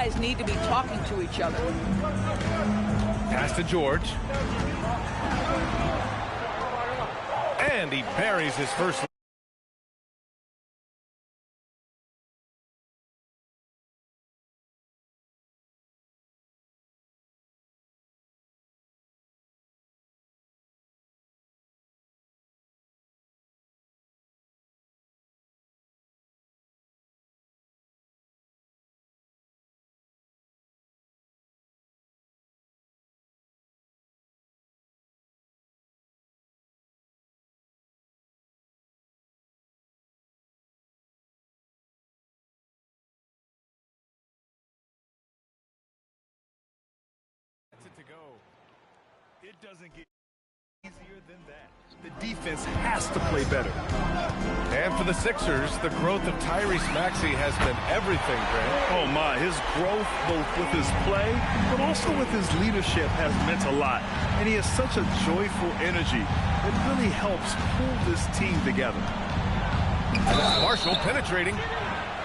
guys need to be talking to each other. Pass to George. And he buries his first. To go. It doesn't get easier than that. The defense has to play better. And for the Sixers, the growth of Tyrese Maxey has been everything, Grant. Oh my, his growth both with his play, but also with his leadership has meant a lot. And he has such a joyful energy that really helps pull this team together. Marshall penetrating.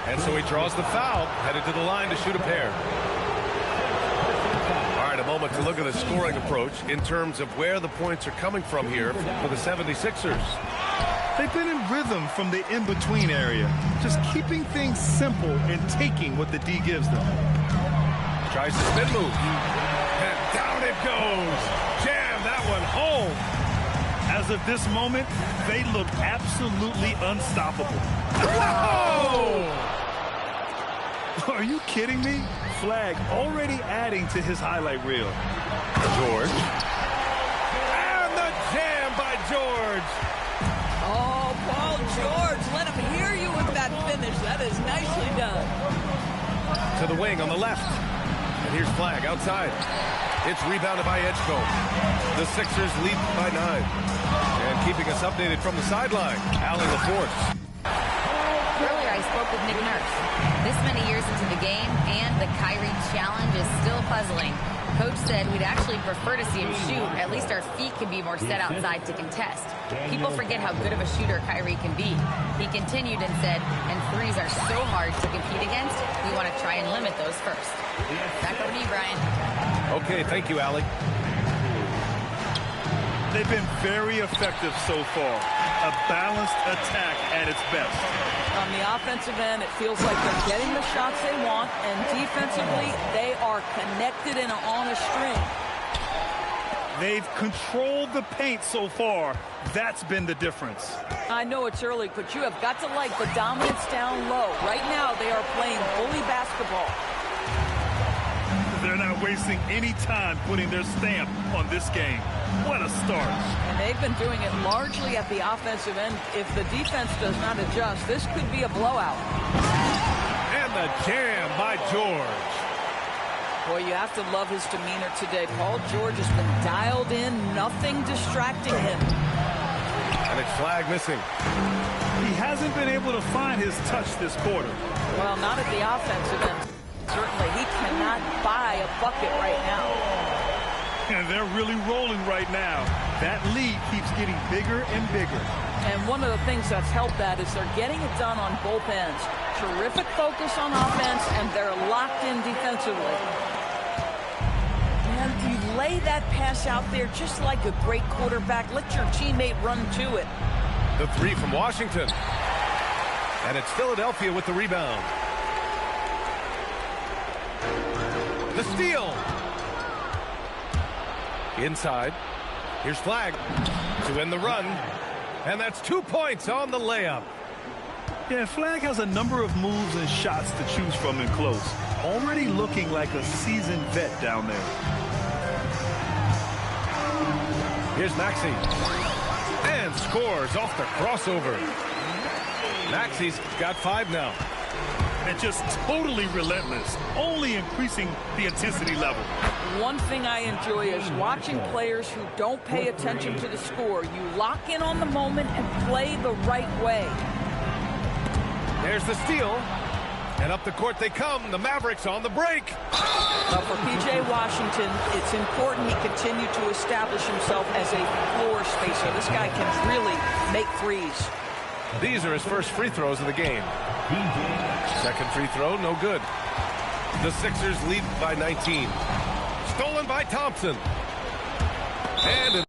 And so he draws the foul, headed to the line to shoot a pair. A moment to look at the scoring approach in terms of where the points are coming from here for the 76ers. They've been in rhythm from the in-between area, just keeping things simple and taking what the D gives them. Tries the spin move. And down it goes. Jam that one home. As of this moment, they look absolutely unstoppable. Whoa! Are you kidding me? Flag already adding to his highlight reel. George. And the jam by George. Oh, Paul George, let him hear you with that finish. That is nicely done. To the wing on the left. And here's Flag outside. It's rebounded by Edgecombe. The Sixers lead by 9. And keeping us updated from the sideline, Allie LaForce. Earlier, I spoke with Nick Nurse. This many years into the game, and the Kyrie challenge is still puzzling. Coach said we'd actually prefer to see him shoot. At least our feet can be more set outside to contest. People forget how good of a shooter Kyrie can be. He continued and said, and threes are so hard to compete against, we want to try and limit those first. Back over to you, Brian. Okay, thank you, Allie. They've been very effective so far. A balanced attack at its best. On the offensive end, it feels like they're getting the shots they want, and defensively, they are connected and on a string. They've controlled the paint so far. That's been the difference. I know it's early, but you have got to like the dominance down low. Right now, they are playing bully basketball. They're not wasting any time putting their stamp on this game. What a start. And they've been doing it largely at the offensive end. If the defense does not adjust, this could be a blowout. And the jam by George. Boy, you have to love his demeanor today. Paul George has been dialed in, nothing distracting him. And it's Flag missing. He hasn't been able to find his touch this quarter. Well, not at the offensive end. Certainly, he cannot buy a bucket right now. And they're really rolling right now. That lead keeps getting bigger and bigger. And one of the things that's helped that is they're getting it done on both ends. Terrific focus on offense, and they're locked in defensively. And you lay that pass out there just like a great quarterback. Let your teammate run to it. The three from Washington. And it's Philadelphia with the rebound. The steal. Inside. Here's Flag to end the run. And that's 2 points on the layup. Yeah, Flag has a number of moves and shots to choose from in close. Already looking like a seasoned vet down there. Here's Maxey. And scores off the crossover. Maxey's got 5 now. And just totally relentless, only increasing the intensity level. One thing I enjoy is watching players who don't pay attention to the score. You lock in on the moment and play the right way. There's the steal. And up the court they come. The Mavericks on the break. But for P.J. Washington, it's important he continue to establish himself as a floor spacer. This guy can really make threes. These are his first free throws of the game. Second free throw, no good. The Sixers lead by 19. Stolen by Thompson. And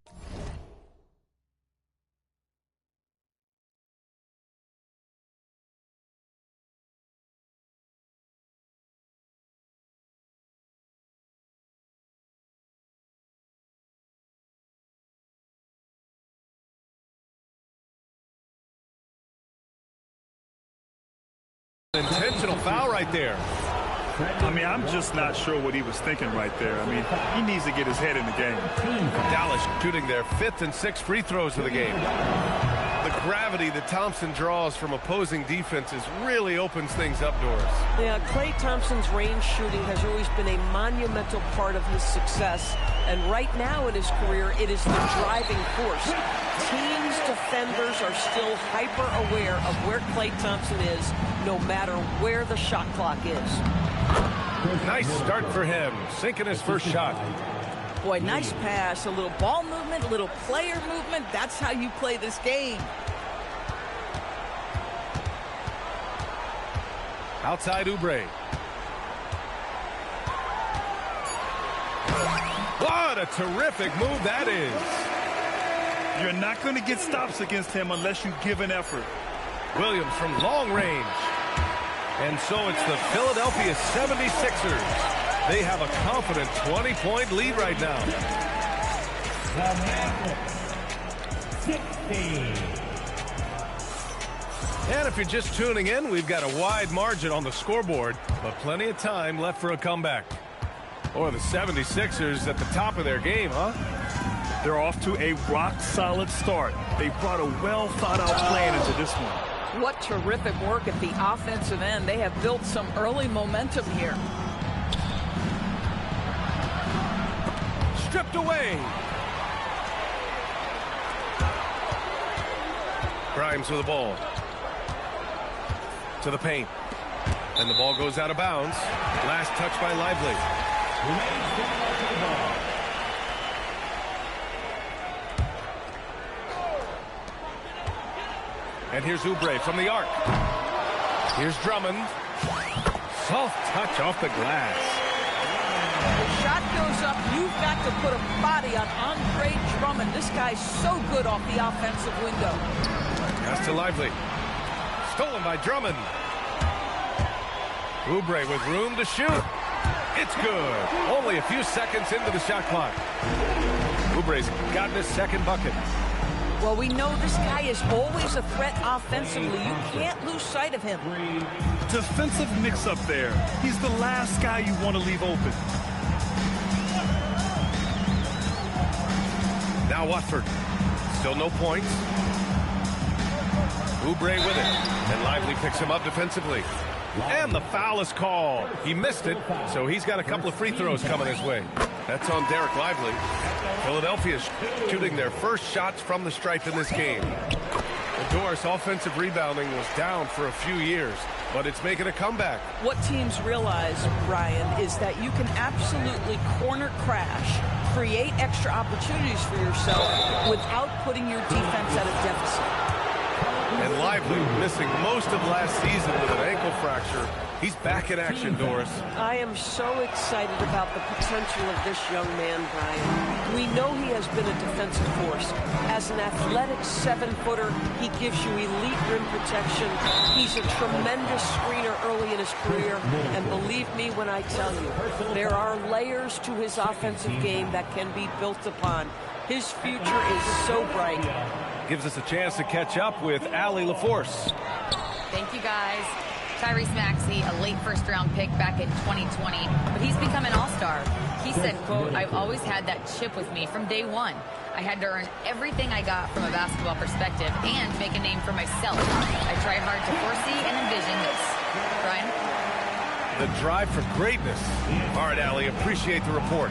intentional foul right there. I mean, I'm just not sure what he was thinking right there. I mean, he needs to get his head in the game. Dallas shooting their 5th and 6th free throws of the game. The gravity that Thompson draws from opposing defenses really opens things up, Doris. Yeah, Klay Thompson's range shooting has always been a monumental part of his success. And right now in his career, it is the driving force. Teams' defenders are still hyper-aware of where Klay Thompson is, no matter where the shot clock is. Nice start for him, sinking his first shot. Boy, nice pass, a little ball movement, a little player movement. That's how you play this game. Outside Oubre. What a terrific move that is. You're not going to get stops against him unless you give an effort. Williams from long range. And so it's the Philadelphia 76ers. They have a confident 20-point lead right now. And if you're just tuning in, we've got a wide margin on the scoreboard, but plenty of time left for a comeback. Or the 76ers at the top of their game, huh? They're off to a rock-solid start. They brought a well-thought-out plan into this one. What terrific work at the offensive end. They have built some early momentum here. Stripped away. Grimes with the ball. To the paint. And the ball goes out of bounds. Last touch by Lively. And here's Oubre from the arc. Here's Drummond. Soft touch off the glass. The shot goes up. You've got to put a body on Andre Drummond. This guy's so good off the offensive window. Pass to Lively. Stolen by Drummond. Oubre with room to shoot. It's good. Only a few seconds into the shot clock. Oubre's gotten his second bucket. Well, we know this guy is always a threat offensively. You can't lose sight of him. Defensive mix-up there. He's the last guy you want to leave open. Now Watford. Still no points. Oubre with it. And Lively picks him up defensively. And the foul is called. He missed it, so he's got a couple of free throws coming his way. That's on Derek Lively. Philadelphia's shooting their first shots from the stripe in this game. The Doris offensive rebounding was down for a few years, but it's making a comeback. What teams realize, Brian, is that you can absolutely corner crash, create extra opportunities for yourself without putting your defense at a deficit. And Lively, missing most of last season with an ankle fracture. He's back in action, Doris. I am so excited about the potential of this young man, Brian. We know he has been a defensive force. As an athletic 7-footer, he gives you elite rim protection. He's a tremendous screener early in his career. And believe me when I tell you, there are layers to his offensive game that can be built upon. His future is so bright. Gives us a chance to catch up with Allie LaForce. Thank you, guys. Tyrese Maxey, a late first-round pick back in 2020, but he's become an all-star. He said, quote, "I've always had that chip with me from day one. I had to earn everything I got from a basketball perspective and make a name for myself. I tried hard to foresee and envision this." Brian? The drive for greatness. All right, Allie, appreciate the report.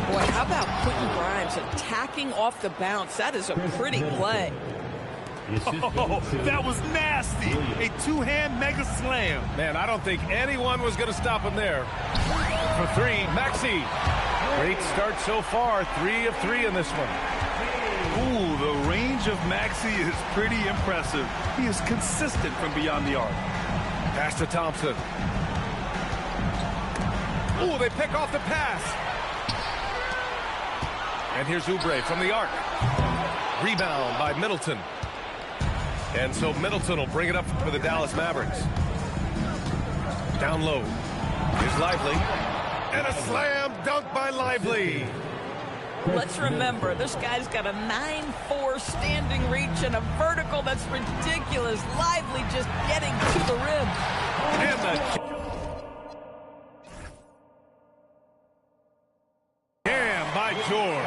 Boy, how about Quentin Grimes attacking off the bounce? That is a pretty play. Oh, that was nasty. A two-hand mega slam. Man, I don't think anyone was going to stop him there. For three, Maxey. Great start so far. 3 of 3 in this one. Ooh, the range of Maxey is pretty impressive. He is consistent from beyond the arc. Pass to Thompson. Ooh, they pick off the pass. And here's Oubre from the arc. Rebound by Middleton. And so Middleton will bring it up for the Dallas Mavericks. Down low. Here's Lively. And a slam dunk by Lively. Let's remember, this guy's got a 9'4" standing reach and a vertical that's ridiculous. Lively just getting to the rim. And the jam by George.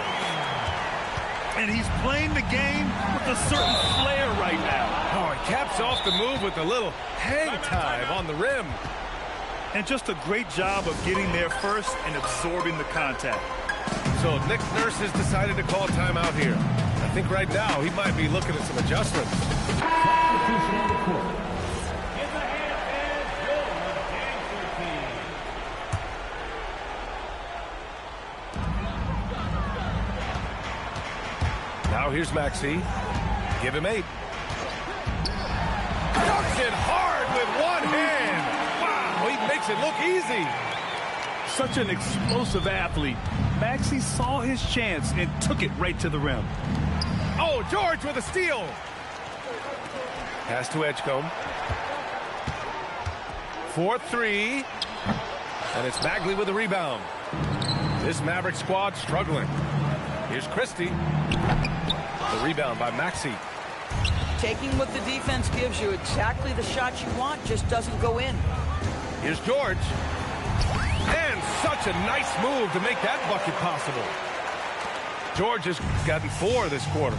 And he's playing the game with a certain flair right now. Oh, he caps off the move with a little hang time on the rim. And just a great job of getting there first and absorbing the contact. So Nick Nurse has decided to call timeout here. I think right now he might be looking at some adjustments. Now here's Maxey. Give him 8. Dunks it hard with one hand. Wow, he makes it look easy. Such an explosive athlete. Maxey saw his chance and took it right to the rim. Oh, George with a steal. Pass to Edgecombe. 4-3. And it's Bagley with the rebound. This Maverick squad struggling. Here's Christie. The rebound by Maxey. Taking what the defense gives you, exactly the shot you want, just doesn't go in. Here's George. And such a nice move to make that bucket possible. George has gotten 4 this quarter.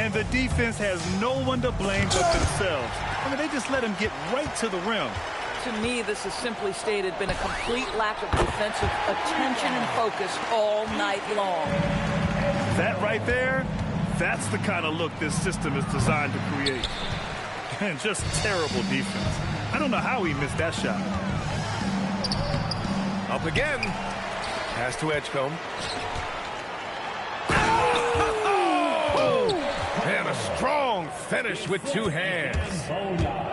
And the defense has no one to blame but themselves. I mean, they just let him get right to the rim. To me, this has simply stated been a complete lack of defensive attention and focus all night long. That right there, that's the kind of look this system is designed to create. And just terrible defense. I don't know how he missed that shot. Up again. Pass to Edgecombe. And a strong finish with 2 hands.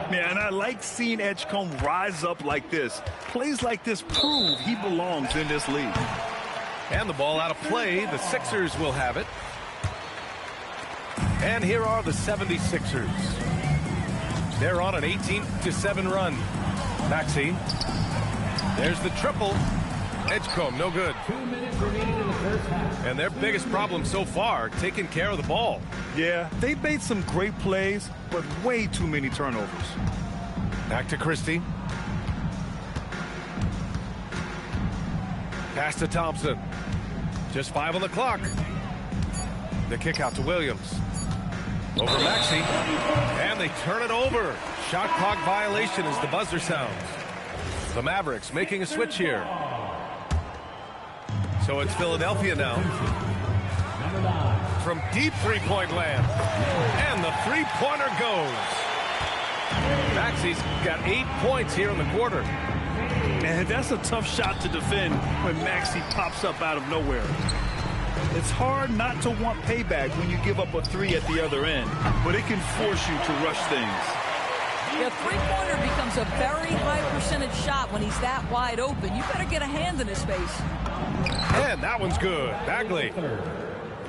Man, I like seeing Edgecombe rise up like this. Plays like this prove he belongs in this league. And the ball out of play. The Sixers will have it. And here are the 76ers. They're on an 18-7 run. Maxey. There's the triple. Edgecombe, no good. 2 minutes remaining in the first half. And their biggest problem so far, taking care of the ball. Yeah, they made some great plays, but way too many turnovers. Back to Christie. Pass to Thompson. Just 5 on the clock. The kick out to Williams. Over Maxey. And they turn it over. Shot clock violation as the buzzer sounds. The Mavericks making a switch here. So it's Philadelphia now. From deep three-point land. And the three-pointer goes. Maxey's got 8 points here in the quarter. Man, that's a tough shot to defend when Maxey pops up out of nowhere. It's hard not to want payback when you give up a 3 at the other end, but it can force you to rush things. The three-pointer becomes a very high percentage shot when he's that wide open. You better get a hand in his face. And that one's good. Bagley.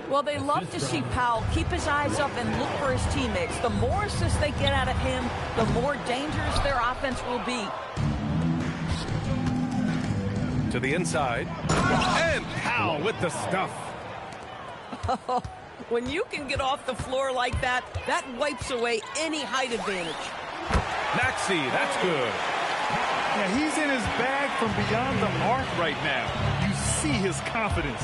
Well, they love to see Powell keep his eyes up and look for his teammates. The more assists they get out of him, the more dangerous their offense will be. To the inside. And Powell with the stuff. When you can get off the floor like that, that wipes away any height advantage. Maxey, that's good. Yeah, he's in his bag from beyond the arc right now. You see his confidence.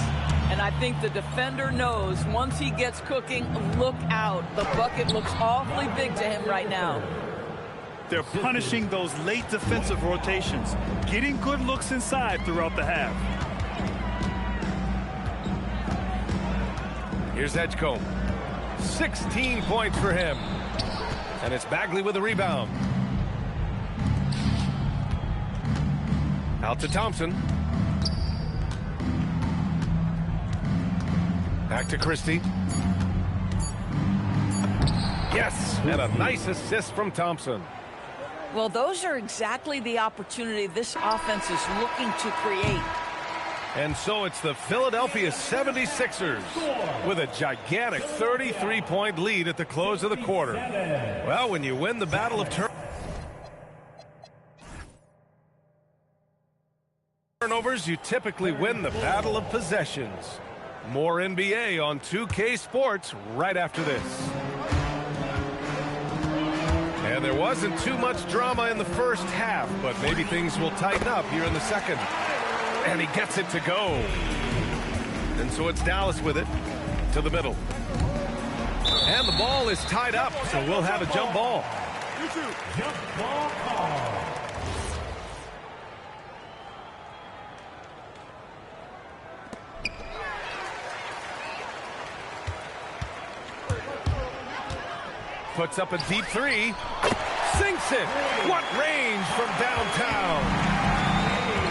And I think the defender knows once he gets cooking, look out. The bucket looks awfully big to him right now. They're punishing those late defensive rotations, getting good looks inside throughout the half. Here's Edgecombe. 16 points for him. And it's Bagley with the rebound. Out to Thompson. Back to Christie. Yes, and a nice assist from Thompson. Well, those are exactly the opportunity this offense is looking to create. And so it's the Philadelphia 76ers with a gigantic 33-point lead at the close of the quarter. Well, when you win the battle of turnovers, you typically win the battle of possessions. More NBA on 2K Sports right after this. And there wasn't too much drama in the first half, but maybe things will tighten up here in the second. And he gets it to go. And so it's Dallas with it to the middle. And the ball is tied up, so we'll have a jump ball. Jump ball call. Puts up a deep three. Sinks it. What range from downtown.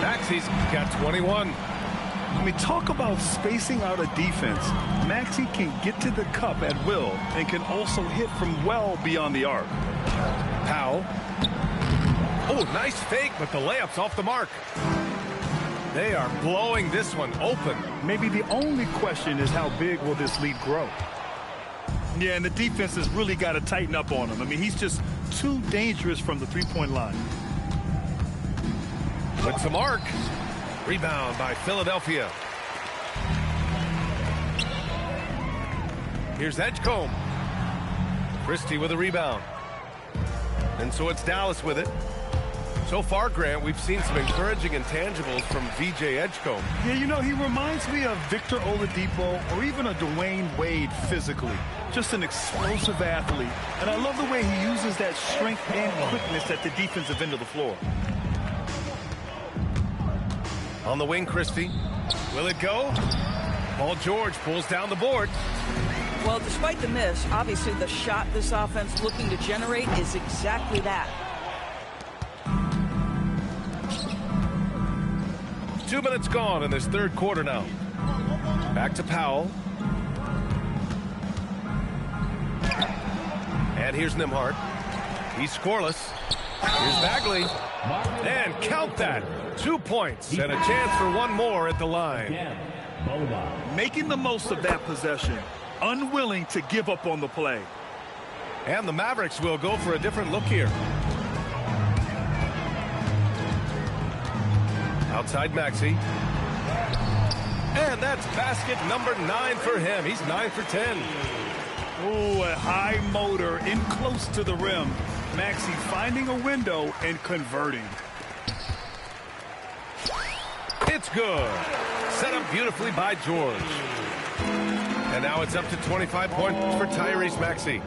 Maxi's got 21. I mean, talk about spacing out a defense. Maxey can get to the cup at will and can also hit from well beyond the arc. Powell. Oh, nice fake, but the layup's off the mark. They are blowing this one open. Maybe the only question is how big will this lead grow? Yeah, and the defense has really got to tighten up on him. I mean, he's just too dangerous from the three-point line. With the mark. Rebound by Philadelphia. Here's Edgecombe. Christie with a rebound. And so it's Dallas with it. So far, Grant, we've seen some encouraging intangibles from VJ Edgecombe. Yeah, you know, he reminds me of Victor Oladipo or even a Dwayne Wade physically. Just an explosive athlete. And I love the way he uses that strength and quickness at the defensive end of the floor. On the wing, Christie. Will it go? Paul George pulls down the board. Well, despite the miss, obviously the shot this offense looking to generate is exactly that. 2 minutes gone in this third quarter now. Back to Powell. And here's Nembhard. He's scoreless. Here's Bagley. And count that. 2 points and a chance for one more at the line. Making the most of that possession. Unwilling to give up on the play. And the Mavericks will go for a different look here. Outside Maxey. And that's basket number 9 for him. He's 9 for 10. Ooh, a high motor in close to the rim. Maxey finding a window and converting. It's good. Set up beautifully by George. And now it's up to 25 points for Tyrese Maxey.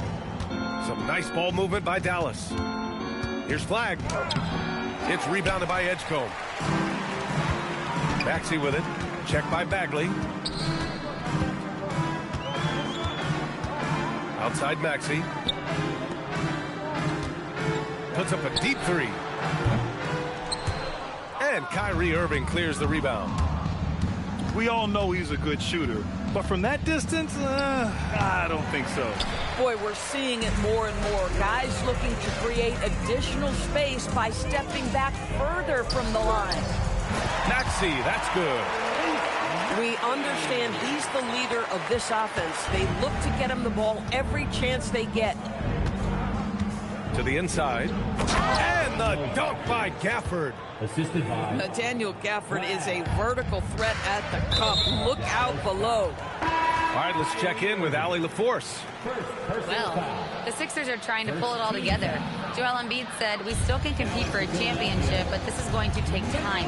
Some nice ball movement by Dallas. Here's Flag. It's rebounded by Edgecombe. Maxey with it. Checked by Bagley. Outside Maxey. Puts up a deep three. And Kyrie Irving clears the rebound. We all know he's a good shooter. But from that distance, I don't think so. Boy, we're seeing it more and more. Guys looking to create additional space by stepping back further from the line. Maxey, that's good. We understand he's the leader of this offense. They look to get him the ball every chance they get. To the inside. And the dunk by Gafford. Assisted by Daniel Gafford is a vertical threat at the cup. Look out below. All right, let's check in with Allie LaForce. Well, the Sixers are trying to pull it all together. Joel Embiid said, "We still can compete for a championship, but this is going to take time."